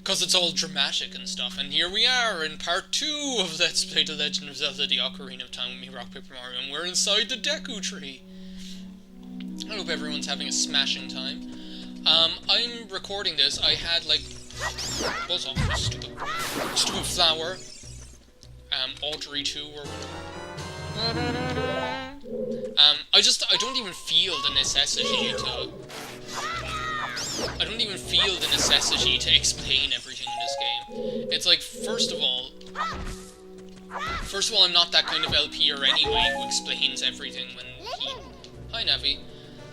Because it's all dramatic and stuff. And here we are in part 2 of Let's Play The Legend of Zelda: The Ocarina of Time with me, Rock Paper Mario, and we're inside the Deku Tree. I hope everyone's having a smashing time. I'm recording this. I had, like... Buzz off, stupid flower. Audrey 2 or whatever. I don't even feel the necessity to... I don't even feel the necessity to explain everything in this game. It's like, first of all, I'm not that kind of LPer anyway who explains everything when he... Hi, Navi.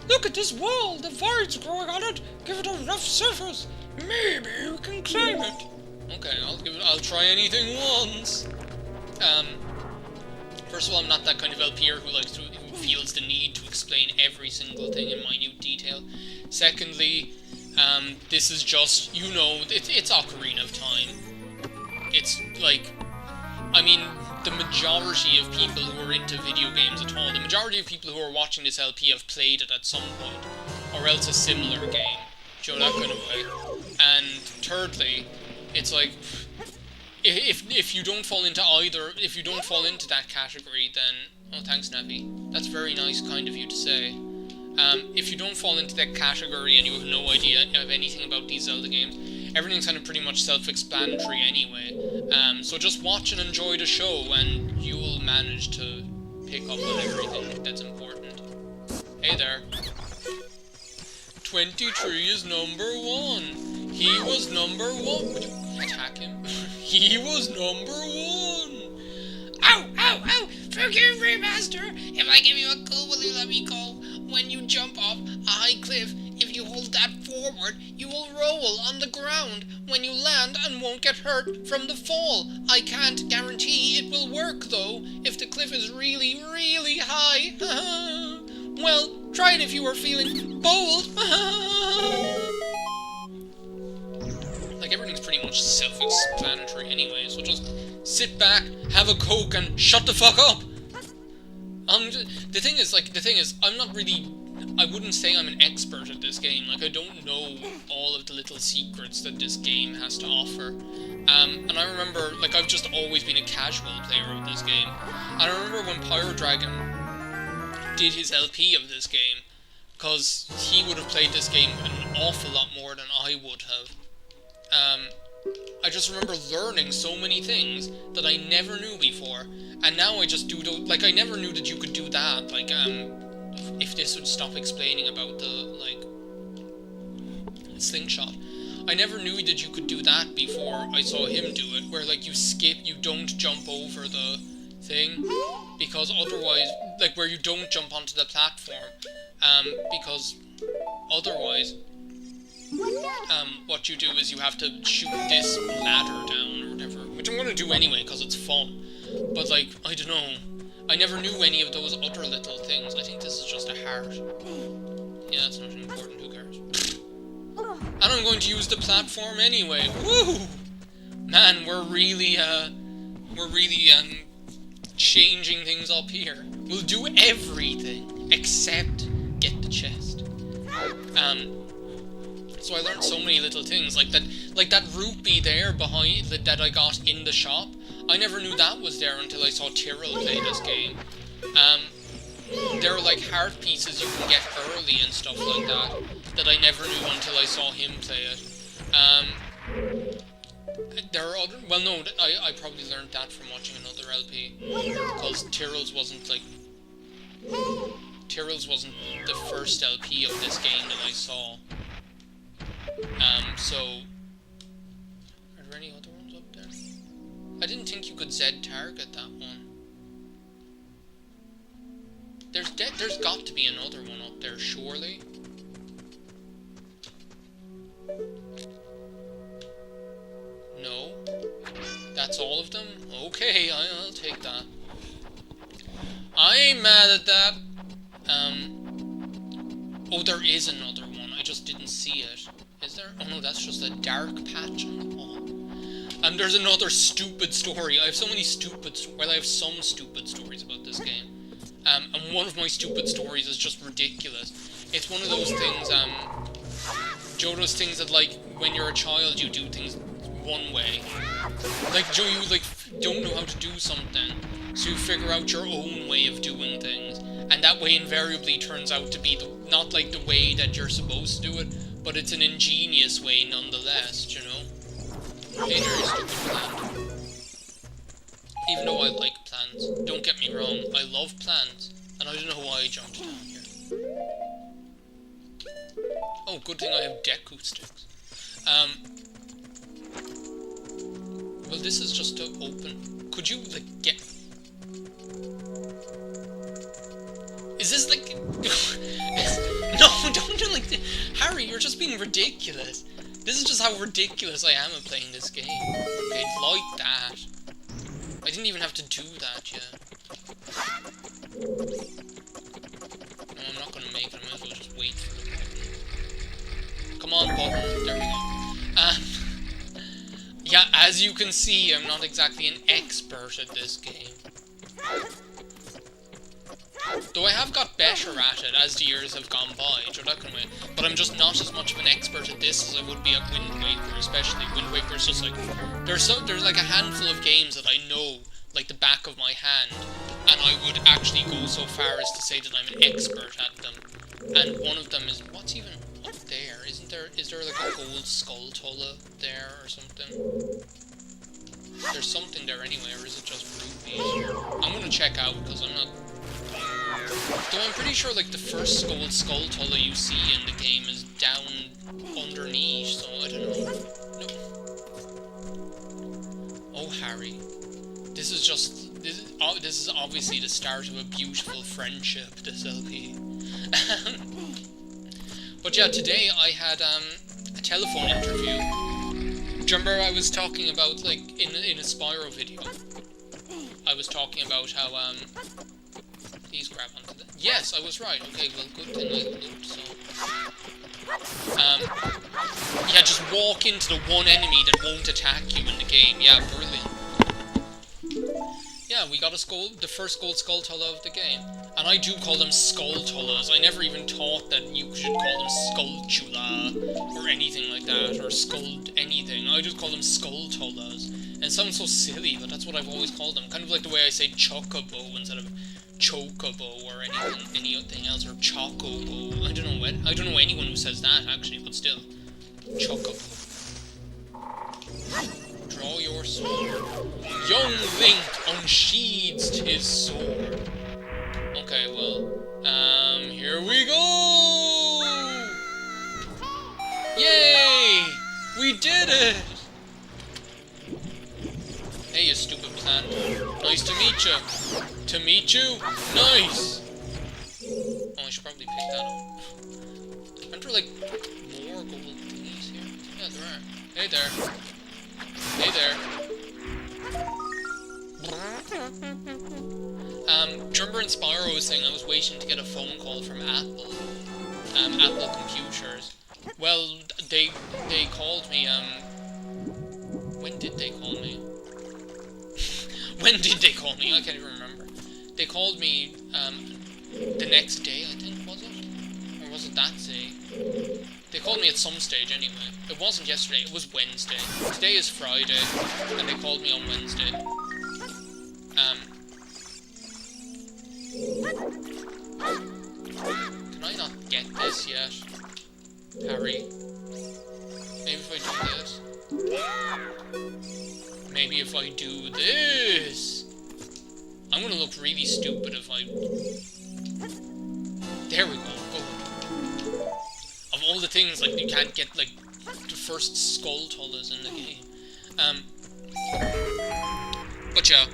Look at this wall! The void's growing on it! Give it a rough surface! Maybe you can climb it! Okay, I'll try anything once! First of all, I'm not that kind of LPer who feels the need to explain every single thing in minute detail. Secondly, this is just, you know, it's Ocarina of Time. It's like, I mean, the majority of people who are into video games at all, the majority of people who are watching this LP have played it at some point, or else a similar game. Do you know, that kind of way. And thirdly, it's like, if you don't fall into if you don't fall into that category, then, oh, thanks, Navi. That's very nice kind of you to say. If you don't fall into that category and you have no idea of anything about these Zelda games, everything's kind of pretty much self-explanatory anyway. So just watch and enjoy the show and you will manage to pick up on everything that's important. Hey there. 23 is number 1. He was number 1. Would you attack him? He was number 1. Ow, ow, ow! Forgive me, master! If I give you a call, will you let me go? When you jump off a high cliff, if you hold that forward, you will roll on the ground when you land and won't get hurt from the fall. I can't guarantee it will work, though, if the cliff is really, really high. Well, try it if you are feeling bold. Like, everything's pretty much self-explanatory anyway, so just sit back, have a Coke, and shut the fuck up! The thing is, I'm not really... I wouldn't say I'm an expert at this game. Like, I don't know all of the little secrets that this game has to offer. And I remember, like, I've just always been a casual player of this game. And I remember when Pyro Dragon did his LP of this game, because he would have played this game an awful lot more than I would have. I just remember learning so many things that I never knew before, and now I just do like, I never knew that you could do that, like, if this would stop explaining about the, like, slingshot. I never knew that you could do that before I saw him do it, where, like, you don't jump over the thing, because otherwise, like, where you don't jump onto the platform, because otherwise... what you do is you have to shoot this ladder down or whatever, which I'm gonna do anyway because it's fun. But, like, I don't know, I never knew any of those other little things. I think this is just a heart. Yeah, that's not important, who cares? And I'm going to use the platform anyway. Woo! Man, we're really changing things up here. We'll do everything except get the chest. So I learned so many little things, like that rupee there behind that I got in the shop. I never knew that was there until I saw Tyrell play this game. There are, like, heart pieces you can get early and stuff like that I never knew until I saw him play it. There are other, well, no, I probably learned that from watching another LP, because Tyrell's wasn't the first LP of this game that I saw. So, are there any other ones up there? I didn't think you could Z-target that one. There's got to be another one up there, surely. No? That's all of them? Okay, I'll take that. I ain't mad at that. Oh, there is another one, I just didn't see it. Is there? Oh no, that's just a dark patch on the wall. There's another stupid story. I have so many I have some stupid stories about this game. And one of my stupid stories is just ridiculous. It's one of those things, Joe, those things that, like, when you're a child, you do things one way. Like, you like don't know how to do something, so you figure out your own way of doing things, and that way invariably turns out to be not like the way that you're supposed to do it, but it's an ingenious way nonetheless, you know? Hey there, you stupid plant. Even though I like plants, don't get me wrong, I love plants, and I don't know why I jumped down here. Oh, good thing I have Deku sticks. Well, this is just to open. Could you, like, get... Is this, like... No, don't do like this. Harry, you're just being ridiculous. This is just how ridiculous I am at playing this game. Okay, like that. I didn't even have to do that yet. No, I'm not gonna make it. I might as well just wait for the button. Come on, button. There we go. Yeah, as you can see, I'm not exactly an expert at this game. Though I have got better at it as the years have gone by, but I'm just not as much of an expert at this as I would be at Wind Waker, especially. Wind Waker's just like... There's like a handful of games that I know, like the back of my hand, and I would actually go so far as to say that I'm an expert at them. And one of them is... What's even up there? Is there like a gold skull tulla there or something? There's something there anyway, or is it just rupees? I'm gonna check out, because I'm not... Though I'm pretty sure, like, the first gold skull tulla you see in the game is down underneath, so I don't know. No. Oh, Harry. This is just... This is obviously the start of a beautiful friendship, this LP. But yeah, today I had, a telephone interview. Do you remember I was talking about, like, in a Spyro video? I was talking about how, please grab onto that. Yes, I was right. Okay, well, good thing I looped, so... yeah, just walk into the one enemy that won't attack you in the game. Yeah, brilliant. Yeah, we got the first gold skull tulla of the game. And I do call them skull tullas. I never even thought that you should call them skulltula or anything like that, or skull anything. I just call them skull tullas. And it sounds so silly, but that's what I've always called them. Kind of like the way I say chocobo instead of chocobo or anything else, or chocobo. I don't know anyone who says that actually, but still, chocobo. Draw your sword. Young Link unsheathed his sword. Okay, well, here we go! Yay! We did it! Hey, you stupid plant. Nice to meet you. To meet you? Nice! Oh, I should probably pick that up. Aren't there, like, more gold thingies here? Yeah, there are. Hey there. Hey there. Do you remember in Spyro I was saying I was waiting to get a phone call from Apple? Apple Computers. Well, they called me, when did they call me? When did they call me? I can't even remember. They called me, the next day, I think, was it? Or was it that day? They called me at some stage anyway. It wasn't yesterday, it was Wednesday. Today is Friday, and they called me on Wednesday. Can I not get this yet? Harry? Maybe if I do this? Maybe if I do this? I'm gonna look really stupid if I... There we go. Oh. Of all the things, like, you can't get, like, the first skull tullas in the game. But yeah,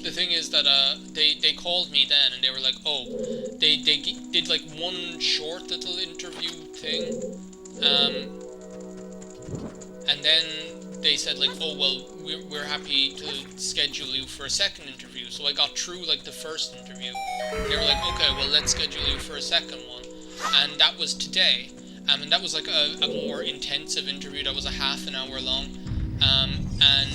the thing is that, they called me then, and they were like, oh, they did, like, one short little interview thing, and then they said, like, oh, well, we're happy to schedule you for a second interview. So I got through, like, the first interview. They were like, okay, well, let's schedule you for a second one. And that was today. And that was, like, a more intensive interview. That was a half an hour long. And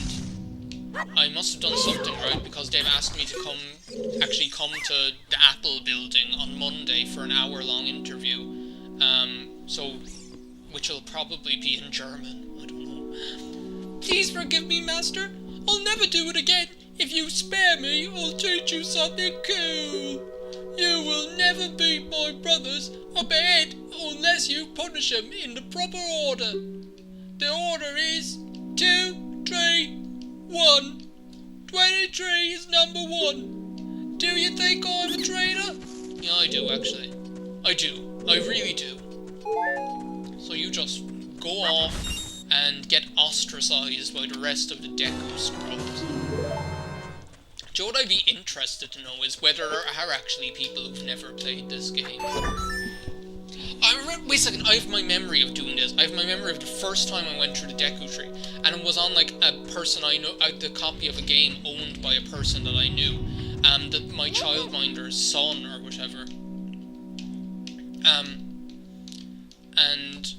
I must have done something right, because they've asked me to actually come to the Apple building on Monday for an hour-long interview. Which will probably be in German. I don't know. Please forgive me, Master. I'll never do it again. If you spare me, I'll teach you something cool. You will never beat my brothers up ahead unless you punish them in the proper order. The order is 2, 3, 1. 23 is number 1. Do you think I'm a traitor? Yeah, I do, actually. I do. I really do. So you just go off and get ostracized by the rest of the Deku scrubs. Do you know what I'd be interested to know is whether there are actually people who've never played this game. Wait a second, I have my memory of doing this. I have my memory of the first time I went through the Deku Tree, and it was on like a person I know, the copy of a game owned by a person that I knew, that my childminder's son or whatever. And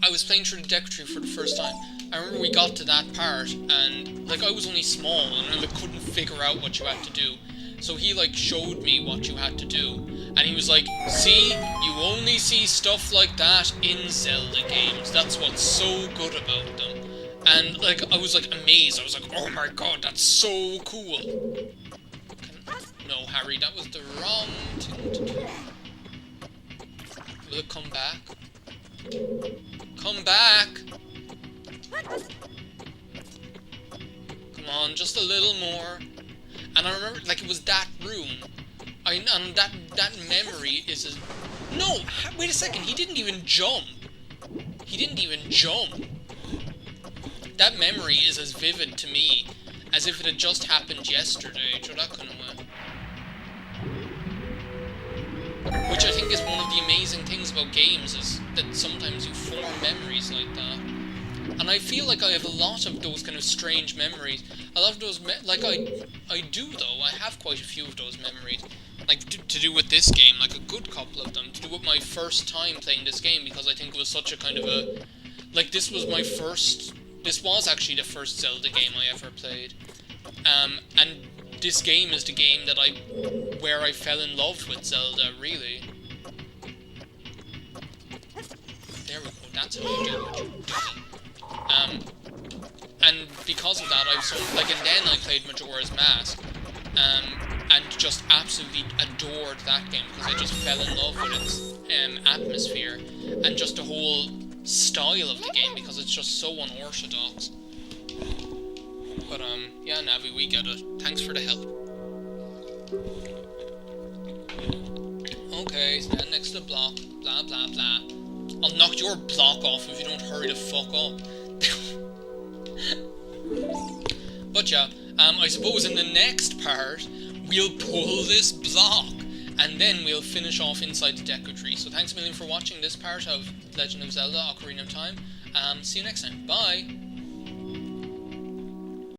I was playing through the Deku Tree for the first time. I remember we got to that part, and like I was only small, and I couldn't figure out what you had to do. So he like showed me what you had to do, and he was like, see, you only see stuff like that in Zelda games. That's what's so good about them. And like I was like amazed. I was like, oh my god, that's so cool. No, Harry, that was the wrong thing to do. Will it come back? Come back! Come on, just a little more. And I remember, like, it was that room. And that memory is as... No! Wait a second, he didn't even jump. He didn't even jump. That memory is as vivid to me as if it had just happened yesterday. So that kind of way. Which I think is one of the amazing things about games, is that sometimes you form memories like that. And I feel like I have a lot of those kind of strange memories. A lot of those, I do though, I have quite a few of those memories. Like, to do with this game, like a good couple of them. To do with my first time playing this game, because I think it was such a kind of a... Like, this was actually the first Zelda game I ever played. And this game is the game that where I fell in love with Zelda, really. There we go, that's how you do it. And because of that, and then I played Majora's Mask, and just absolutely adored that game, because I just fell in love with its atmosphere, and just the whole style of the game, because it's just so unorthodox. But, yeah, Navi, we get it. Thanks for the help. Okay, stand next to the block. Blah, blah, blah. I'll knock your block off if you don't hurry the fuck up. But yeah, I suppose in the next part, we'll pull this block, and then we'll finish off inside the Deku Tree. So thanks a million for watching this part of Legend of Zelda Ocarina of Time. See you next time. Bye!